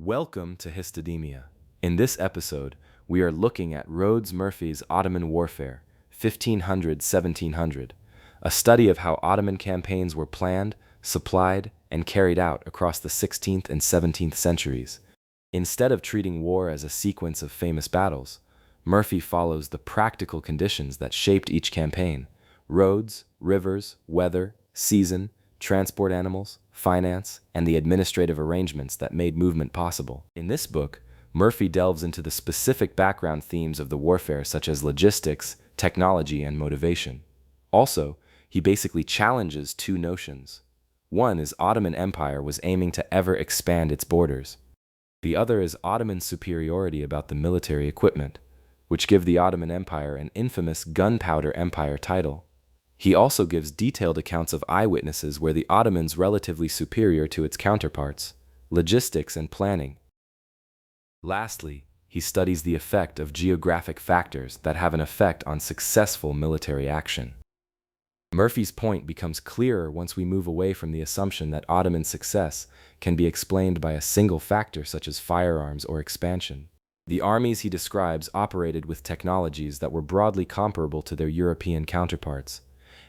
Welcome to Histodemia. In this episode, we are looking at Rhoads Murphey's Ottoman Warfare, 1500–1700, a study of how Ottoman campaigns were planned, supplied, and carried out across the 16th and 17th centuries. Instead of treating war as a sequence of famous battles, Murphy follows the practical conditions that shaped each campaign: roads, rivers, weather, season, transport animals, finance, and the administrative arrangements that made movement possible. In this book, Murphy delves into the specific background themes of the warfare, such as logistics, technology, and motivation. Also, he basically challenges two notions. One is Ottoman Empire was aiming to ever expand its borders. The other is Ottoman superiority about the military equipment, which give the Ottoman Empire an infamous gunpowder empire title. He also gives detailed accounts of eyewitnesses where the Ottomans relatively superior to its counterparts, logistics and planning. Lastly, he studies the effect of geographic factors that have an effect on successful military action. Murphy's point becomes clearer once we move away from the assumption that Ottoman success can be explained by a single factor such as firearms or expansion. The armies he describes operated with technologies that were broadly comparable to their European counterparts,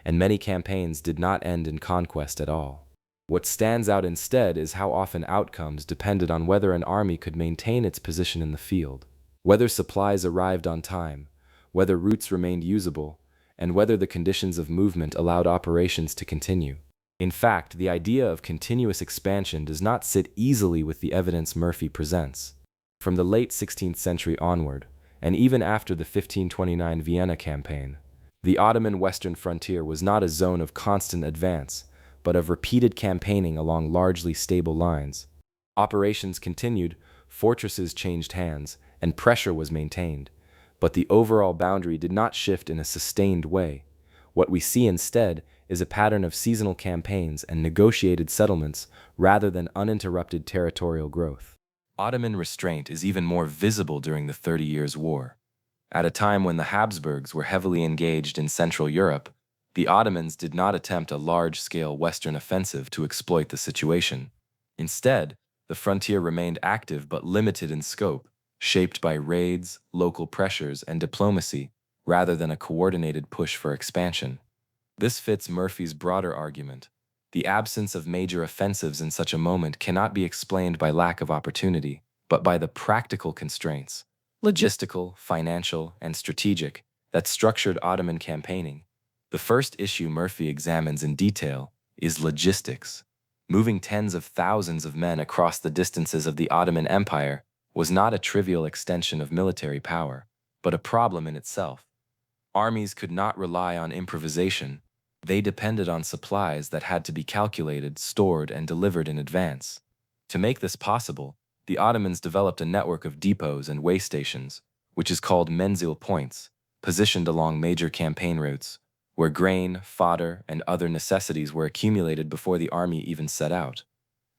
and many campaigns did not end in conquest at all. What stands out instead is how often outcomes depended on whether an army could maintain its position in the field, whether supplies arrived on time, whether routes remained usable, and whether the conditions of movement allowed operations to continue. In fact, the idea of continuous expansion does not sit easily with the evidence Murphy presents. From the late 16th century onward, and even after the 1529 Vienna campaign, the Ottoman western frontier was not a zone of constant advance, but of repeated campaigning along largely stable lines. Operations continued, fortresses changed hands, and pressure was maintained, but the overall boundary did not shift in a sustained way. What we see instead is a pattern of seasonal campaigns and negotiated settlements rather than uninterrupted territorial growth. Ottoman restraint is even more visible during the 30 Years' War. At a time when the Habsburgs were heavily engaged in Central Europe, the Ottomans did not attempt a large-scale Western offensive to exploit the situation. Instead, the frontier remained active but limited in scope, shaped by raids, local pressures, and diplomacy, rather than a coordinated push for expansion. This fits Murphy's broader argument. The absence of major offensives in such a moment cannot be explained by lack of opportunity, but by the practical constraints, logistical, financial, and strategic, that structured Ottoman campaigning. The first issue Murphy examines in detail is logistics. Moving tens of thousands of men across the distances of the Ottoman Empire was not a trivial extension of military power, but a problem in itself. Armies could not rely on improvisation. They depended on supplies that had to be calculated, stored, and delivered in advance. To make this possible, the Ottomans developed a network of depots and way stations, which is called menzil points, positioned along major campaign routes, where grain, fodder, and other necessities were accumulated before the army even set out.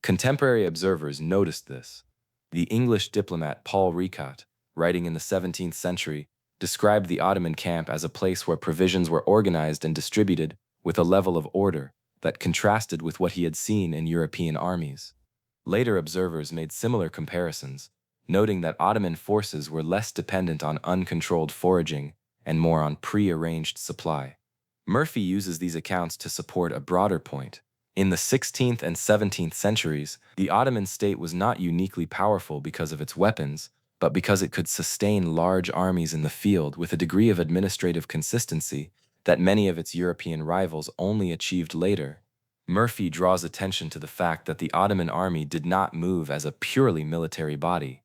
Contemporary observers noticed this. The English diplomat Paul Ricat, writing in the 17th century, described the Ottoman camp as a place where provisions were organized and distributed with a level of order that contrasted with what he had seen in European armies. Later observers made similar comparisons, noting that Ottoman forces were less dependent on uncontrolled foraging and more on pre-arranged supply. Murphy uses these accounts to support a broader point. In the 16th and 17th centuries, the Ottoman state was not uniquely powerful because of its weapons, but because it could sustain large armies in the field with a degree of administrative consistency that many of its European rivals only achieved later. Murphy draws attention to the fact that the Ottoman army did not move as a purely military body.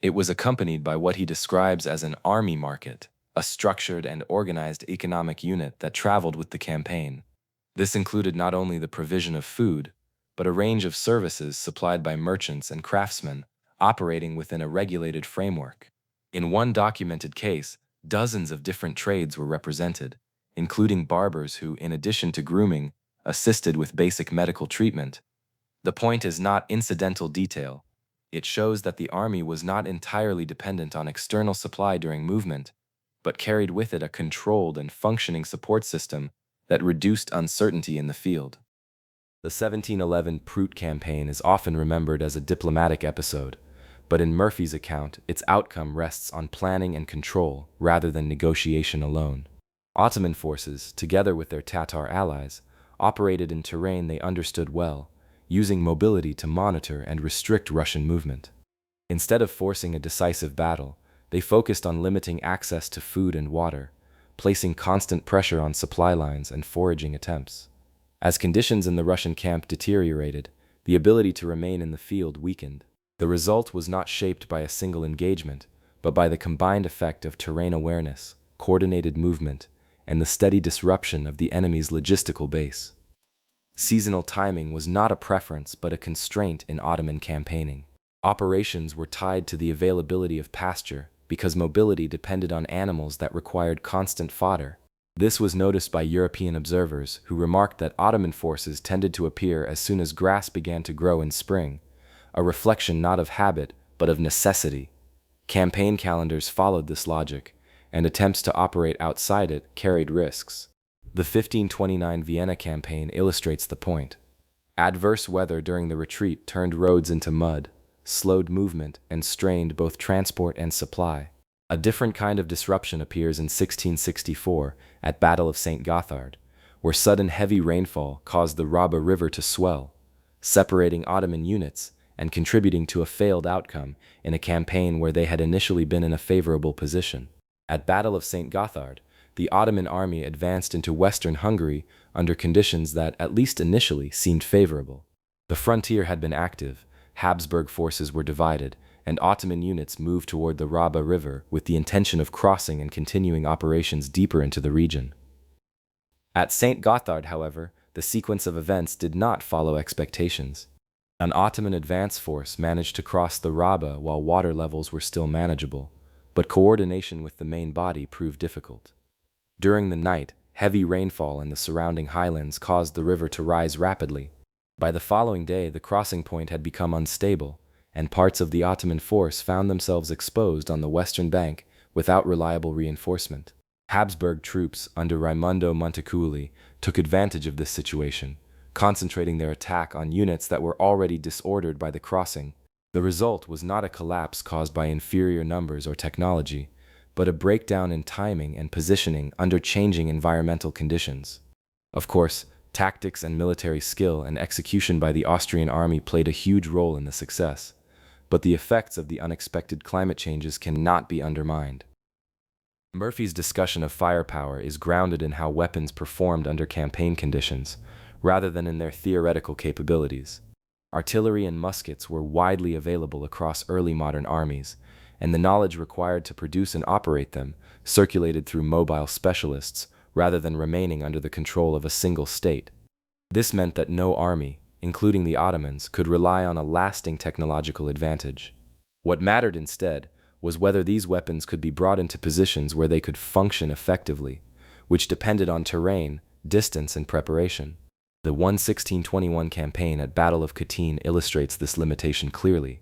It was accompanied by what he describes as an army market, a structured and organized economic unit that traveled with the campaign. This included not only the provision of food, but a range of services supplied by merchants and craftsmen operating within a regulated framework. In one documented case, dozens of different trades were represented, including barbers who, in addition to grooming, assisted with basic medical treatment. The point is not incidental detail. It shows that the army was not entirely dependent on external supply during movement, but carried with it a controlled and functioning support system that reduced uncertainty in the field. The 1711 Prout campaign is often remembered as a diplomatic episode, But in Murphy's account, its outcome rests on planning and control rather than negotiation alone. Ottoman forces, together with their Tatar allies, operated in terrain they understood well, using mobility to monitor and restrict Russian movement. Instead of forcing a decisive battle, they focused on limiting access to food and water, placing constant pressure on supply lines and foraging attempts. As conditions in the Russian camp deteriorated, the ability to remain in the field weakened. The result was not shaped by a single engagement, but by the combined effect of terrain awareness, coordinated movement, and the steady disruption of the enemy's logistical base. Seasonal timing was not a preference but a constraint in Ottoman campaigning. Operations were tied to the availability of pasture because mobility depended on animals that required constant fodder. This was noticed by European observers who remarked that Ottoman forces tended to appear as soon as grass began to grow in spring, a reflection not of habit but of necessity. Campaign calendars followed this logic, and attempts to operate outside it carried risks. The 1529 Vienna campaign illustrates the point. Adverse weather during the retreat turned roads into mud, slowed movement, and strained both transport and supply. A different kind of disruption appears in 1664 at Battle of St. Gothard, where sudden heavy rainfall caused the Raba River to swell, separating Ottoman units and contributing to a failed outcome in a campaign where they had initially been in a favorable position. At Battle of St. Gothard, the Ottoman army advanced into western Hungary under conditions that, at least initially, seemed favorable. The frontier had been active, Habsburg forces were divided, and Ottoman units moved toward the Raba River with the intention of crossing and continuing operations deeper into the region. At St. Gothard, however, the sequence of events did not follow expectations. An Ottoman advance force managed to cross the Raba while water levels were still manageable, but coordination with the main body proved difficult. During the night, heavy rainfall in the surrounding highlands caused the river to rise rapidly. By the following day, the crossing point had become unstable, and parts of the Ottoman force found themselves exposed on the western bank without reliable reinforcement. Habsburg troops under Raimondo Montecuculi took advantage of this situation, concentrating their attack on units that were already disordered by the crossing. The result was not a collapse caused by inferior numbers or technology, but a breakdown in timing and positioning under changing environmental conditions. Of course, tactics and military skill and execution by the Austrian army played a huge role in the success, but the effects of the unexpected climate changes cannot be undermined. Murphy's discussion of firepower is grounded in how weapons performed under campaign conditions, rather than in their theoretical capabilities. Artillery and muskets were widely available across early modern armies, and the knowledge required to produce and operate them circulated through mobile specialists rather than remaining under the control of a single state. This meant that no army, including the Ottomans, could rely on a lasting technological advantage. What mattered instead was whether these weapons could be brought into positions where they could function effectively, which depended on terrain, distance, and preparation. The 1621 campaign at Battle of Katyn illustrates this limitation clearly.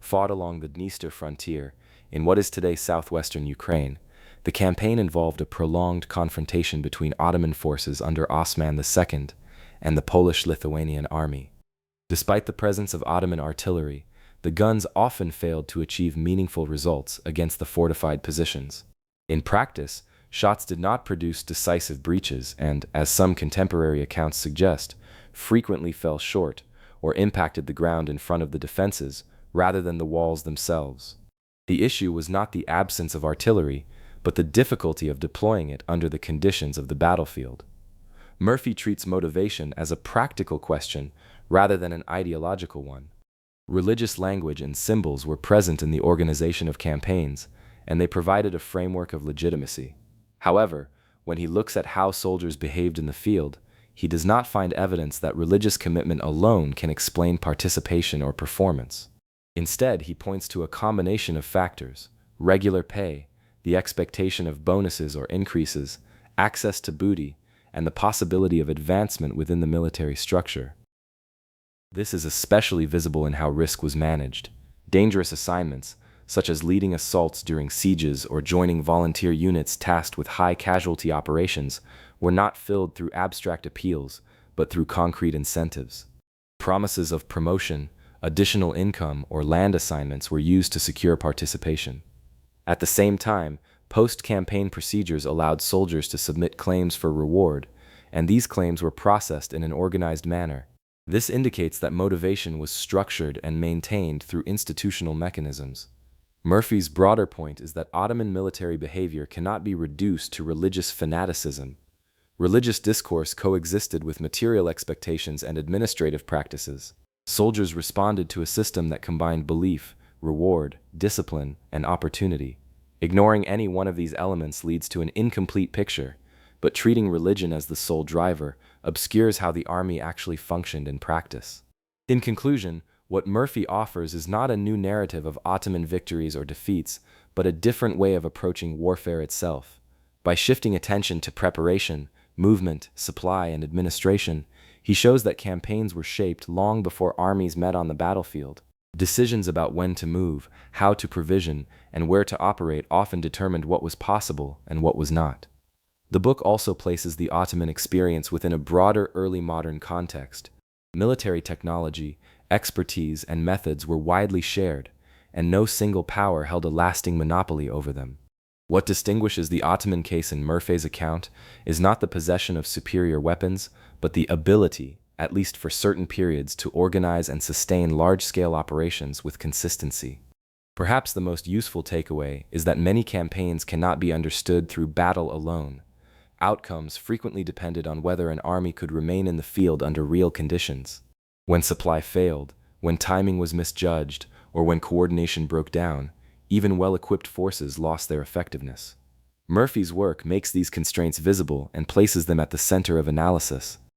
Fought along the Dniester frontier, in what is today southwestern Ukraine, the campaign involved a prolonged confrontation between Ottoman forces under Osman II and the Polish-Lithuanian army. Despite the presence of Ottoman artillery, the guns often failed to achieve meaningful results against the fortified positions. In practice, shots did not produce decisive breaches and, as some contemporary accounts suggest, frequently fell short or impacted the ground in front of the defenses rather than the walls themselves. The issue was not the absence of artillery, but the difficulty of deploying it under the conditions of the battlefield. Murphy treats motivation as a practical question rather than an ideological one. Religious language and symbols were present in the organization of campaigns, and they provided a framework of legitimacy. However, when he looks at how soldiers behaved in the field, he does not find evidence that religious commitment alone can explain participation or performance. Instead, he points to a combination of factors: regular pay, the expectation of bonuses or increases, access to booty, and the possibility of advancement within the military structure. This is especially visible in how risk was managed. Dangerous assignments, such as leading assaults during sieges or joining volunteer units tasked with high-casualty operations, were not filled through abstract appeals, but through concrete incentives. Promises of promotion, additional income, or land assignments were used to secure participation. At the same time, post-campaign procedures allowed soldiers to submit claims for reward, and these claims were processed in an organized manner. This indicates that motivation was structured and maintained through institutional mechanisms. Murphy's broader point is that Ottoman military behavior cannot be reduced to religious fanaticism. Religious discourse coexisted with material expectations and administrative practices. Soldiers responded to a system that combined belief, reward, discipline, and opportunity. Ignoring any one of these elements leads to an incomplete picture, but treating religion as the sole driver obscures how the army actually functioned in practice. In conclusion, what Murphy offers is not a new narrative of Ottoman victories or defeats, but a different way of approaching warfare itself. By shifting attention to preparation, movement, supply, and administration, he shows that campaigns were shaped long before armies met on the battlefield. Decisions about when to move, how to provision, and where to operate often determined what was possible and what was not. The book also places the Ottoman experience within a broader early modern context. Military technology, expertise, and methods were widely shared, and no single power held a lasting monopoly over them. What distinguishes the Ottoman case in Murphy's account is not the possession of superior weapons, but the ability, at least for certain periods, to organize and sustain large-scale operations with consistency. Perhaps the most useful takeaway is that many campaigns cannot be understood through battle alone. Outcomes frequently depended on whether an army could remain in the field under real conditions. When supply failed, when timing was misjudged, or when coordination broke down, even well-equipped forces lost their effectiveness. Murphy's work makes these constraints visible and places them at the center of analysis.